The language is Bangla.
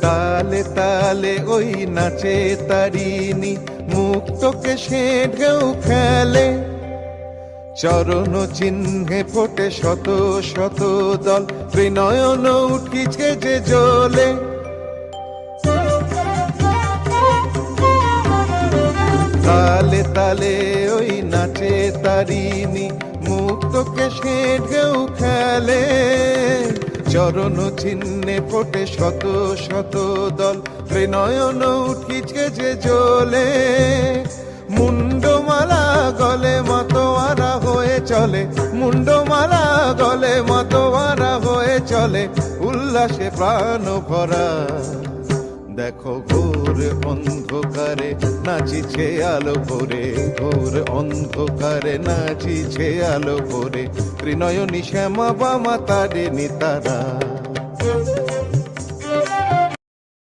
তালে তালে ওই নাচে তারিণী, মুক্তকে সে ঢেউ খেলে। চরণ চিহ্নে ফোটে শত শত দল, ত্রিনয়ন উঠিছে যে জ্বলে। তালে তালে ওই নাচে তারিণী, মুক্তকে সে ঢেউ খেলে। চরণ চিহ্নে ফোটে শত শত দল, ত্রিনয়ন উঠিছে যে জ্বলে। মুন্ডমালা গলে মাতোয়ারা হয়ে চলে, মুন্ডমালা গলে মাতোয়ারা হয়ে চলে, উল্লাসে প্রাণ ভরা। দেখো ঘোর অন্ধকারে নাচিছে আলো ভরে, ঘোর অন্ধকারে নাচিছে আলো ভরে, ত্রিনয়নী শ্যামা বামা তারিণী তারা।